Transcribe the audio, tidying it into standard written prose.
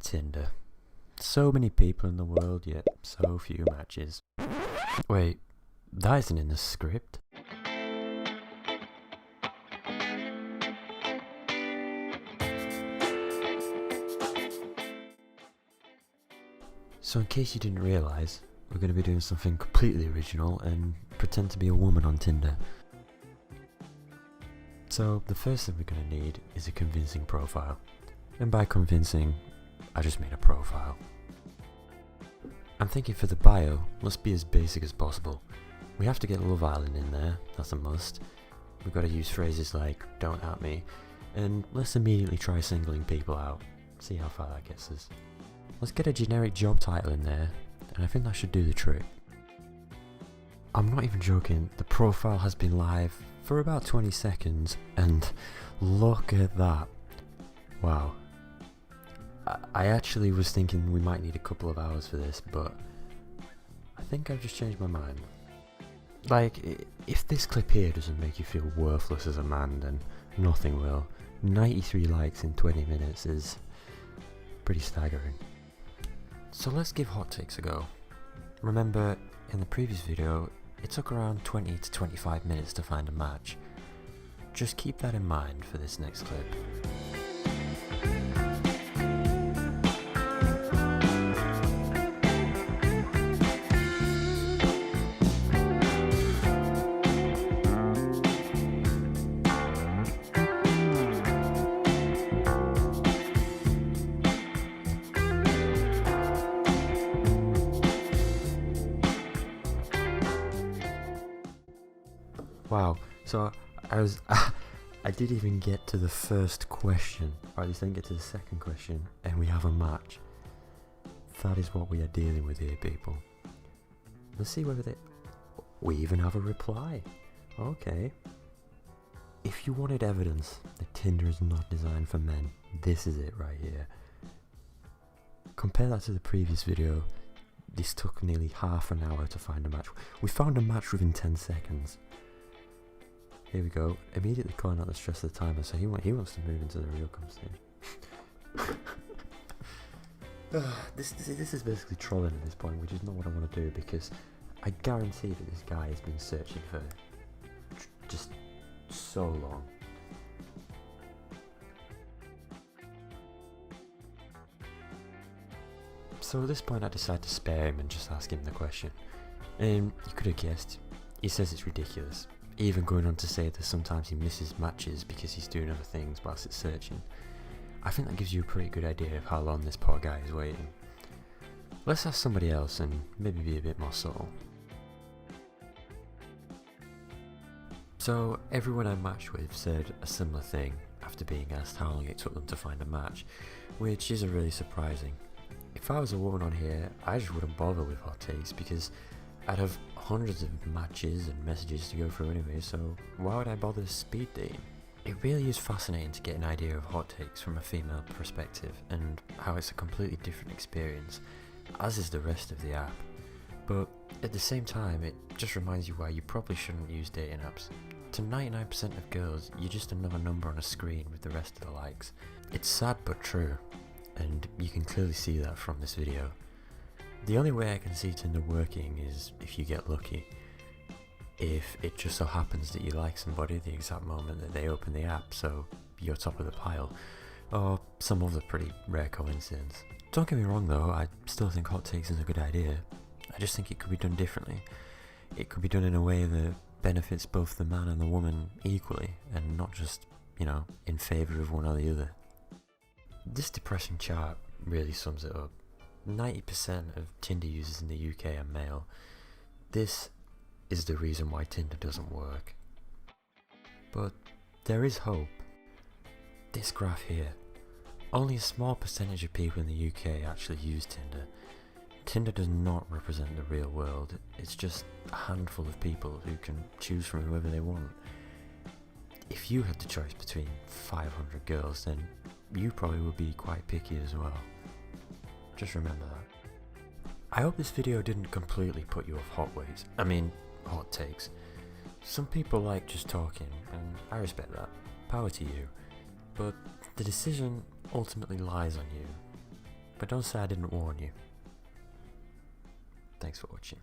Tinder. So many people in the world, yet so few matches. Wait, that isn't in the script. So in case you didn't realise, we're going to be doing something completely original and pretend to be a woman on Tinder. So the first thing we're going to need is a convincing profile. And by convincing, I just mean a profile. I'm thinking for the bio, let's be as basic as possible. We have to get Love Island in there, that's a must. We've got to use phrases like, don't at me, and let's immediately try singling people out, see how far that gets us. Let's get a generic job title in there, and I think that should do the trick. I'm not even joking, the profile has been live for about 20 seconds, and look at that. Wow. I actually was thinking we might need a couple of hours for this, but I think I've just changed my mind. Like, if this clip here doesn't make you feel worthless as a man, then nothing will. 93 likes in 20 minutes is pretty staggering. So let's give hot takes a go. Remember, in the previous video, it took around 20 to 25 minutes to find a match. Just keep that in mind for this next clip. Wow, so I did even get to the first question, or at least I didn't get to the second question, and we have a match. That is what we are dealing with here, people. Let's see whether we even have a reply. Okay. If you wanted evidence that Tinder is not designed for men, this is it right here. Compare that to the previous video. This took nearly half an hour to find a match. We found a match within 10 seconds. Here we go, immediately calling out the stress of the timer, so he wants to move into the real conversation. This is basically trolling at this point, which is not what I want to do, because I guarantee that this guy has been searching for just so long. So at this point I decide to spare him and just ask him the question. And you could have guessed, he says it's ridiculous. Even going on to say that sometimes he misses matches because he's doing other things whilst it's searching. I think that gives you a pretty good idea of how long this poor guy is waiting. Let's ask somebody else and maybe be a bit more subtle. So everyone I matched with said a similar thing after being asked how long it took them to find a match, which isn't really surprising. If I was a woman on here, I just wouldn't bother with hot takes because I'd have hundreds of matches and messages to go through anyway, so why would I bother speed dating? It really is fascinating to get an idea of hot takes from a female perspective and how it's a completely different experience, as is the rest of the app. But at the same time, it just reminds you why you probably shouldn't use dating apps. To 99% of girls, you're just another number on a screen with the rest of the likes. It's sad but true, and you can clearly see that from this video. The only way I can see Tinder working is if you get lucky. If it just so happens that you like somebody the exact moment that they open the app, so you're top of the pile, or some other pretty rare coincidence. Don't get me wrong though, I still think hot takes is a good idea. I just think it could be done differently. It could be done in a way that benefits both the man and the woman equally, and not just, in favour of one or the other. This depressing chart really sums it up. 90% of Tinder users in the UK are male. This is the reason why Tinder doesn't work. But there is hope. This graph here. Only a small percentage of people in the UK actually use Tinder. Tinder does not represent the real world. It's just a handful of people who can choose from whoever they want. If you had the choice between 500 girls, then you probably would be quite picky as well. Just remember that. I hope this video didn't completely put you off hot takes. Some people like just talking, and I respect that. Power to you. But the decision ultimately lies on you. But don't say I didn't warn you. Thanks for watching.